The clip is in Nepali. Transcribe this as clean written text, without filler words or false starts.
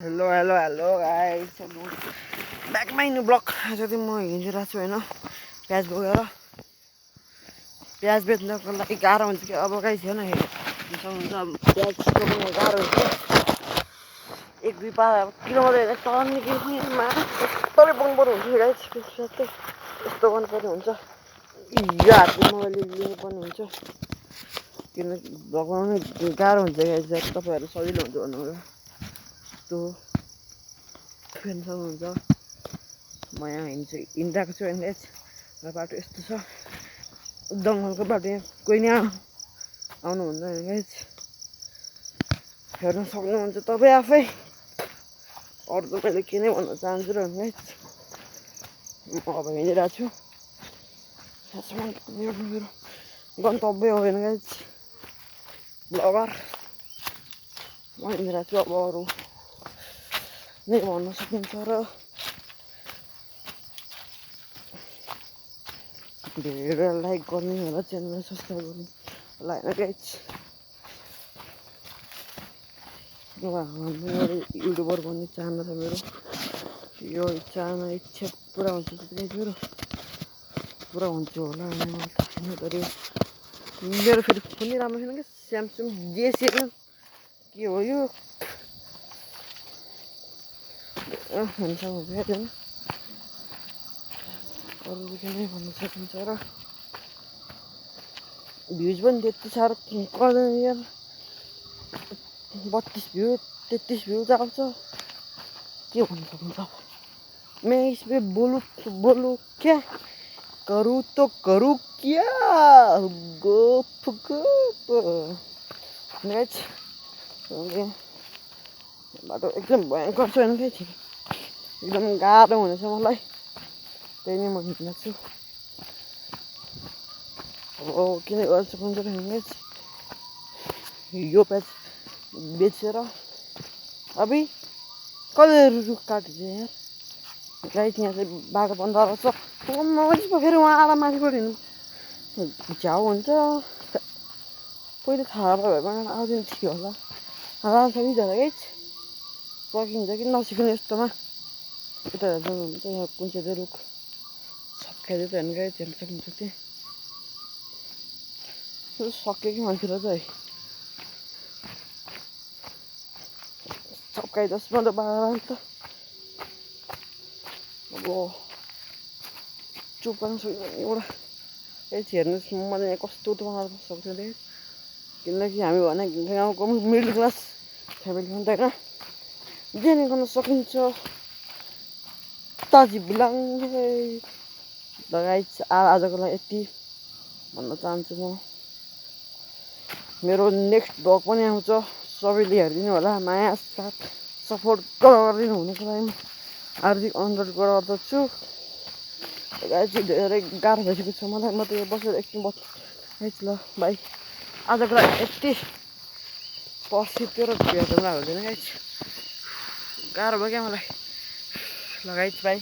Hello guys, back my new vlog. आज चाहिँ म हिँडिरहेको छु होइन, प्याज बोकेर। प्याज बेच्नको लागि गाह्रो हुन्छ कि अब गाइस हेर्न सक्नुहुन्छ। अब प्याज बोक्नु गाह्रो हुन्छ। एक दुई किलोमिटर हेरेर चलन निक्लिमा यस्तै बोक्नुपर्ने हुन्छ गाइस। यस्तो गर्नुपर्ने हुन्छ, यो हातले मोबाइल लिनुपर्ने हुन्छ किनकि भगाउनु गाह्रो हुन्छ गाइस। तपाईँहरू सजिलो हुन्छ भन्नु त्यो फेर्न सक्नुहुन्छ। म यहाँ हिँडिरहेको छु होइन गाइस। र बाटो यस्तो छ, जङ्गलको बाटो, यहाँ कोही नि आउनु हुँदैन गाइस। हेर्न सक्नुहुन्छ तपाईँ आफै। अरू त मैले के नै भन्न चाहन्छु र गाइस। म अब हिँडिरहेको छु। मेरो गन्तव्य हो होइन गाइस, ब्लगर। म हिँडिरहेको छु। अब अरू नै भन्न सकिन्छ र भिडियो लाइक गर्नु होला, च्यानल सब्सक्राइब गर्नु होला होइन गाइस। मेरो युट्युबर भन्ने चाहना छ मेरो। यो चाहना इच्छा पुरा हुन्छ गाइस, मेरो पुरा हुन्छ होला होइन। मलाई थाहा छैन तर मेरो फेरि फोन राम्रो छैन क्या, स्यामसङ J7 के हो यो हुन्छ होइन। अरू के नै भन्न सकिन्छ र भ्युज पनि त्यति साह्रो गर्दैन यार। 32 भ्यू 33 भ्यू त आउँछ। के भन्न सकिन्छ अब। मैं इसमें बोलूं क्या, करूँ तो करूँ क्या, गफ गाइस। बाटो एकदम भयङ्कर छ होइन गाइस, एकदम गाह्रो हुनेछ मलाई। त्यही नै म हिँड्न छु। अब किन गर्न सक्नुहुन्छ गाइस, यो प्याज बेचेर। अभी कसले रुख काटेछ यार गाइस। यहाँ चाहिँ बाटो बन्द रहेछ। फेरि उहाँ आएर माथिबाट हिँड्नु झ्याउ हुन्छ। पहिले थाहा भए पनि आउँदैन थियो होला। राम्रोसँग सकिन्छ गाइस, सकिन्छ कि नसिक्नु यस्तोमा। यता हेर्नुहुन्छ यहाँ कुन चाहिँ रुख सकिँदै त होइन गाइस, हेर्न सक्नुहुन्छ त्यहाँ सक्यो कि मान्छे रहेछ है। सकाइ 10-15 बाह्र त अब चुप गर्न सक्दैन एउटा गाइस। हेर्नुहोस् मलाई यहाँ कस्तो बनाएर सक्छ गाइस, किनकि हामी भने गाउँको मिडल क्लास फ्यामिली हो नि त होइन। जे नै गर्न सकिन्छ ताजी बिलाङ। ल गाइस, आजको लागि यति भन्न चाहन्छु म। मेरो नेक्स्ट भ्लग पनि आउँछ, सबैले हेरिदिनु होला। माया साथ सपोर्ट गरिदिनु हुनेको लागि म हार्दिक अनुरोध गर्दछु गाइस। धेरै गाह्रो भइसकेको छ मलाई। म त यहाँ बसेर एकछिन गाइस। ल बाई, आजको लागि यति। पर्सितिर भेटौँला हुँदैन गाइस, गाह्रो भयो क्या मलाई। ल गाइस बाई।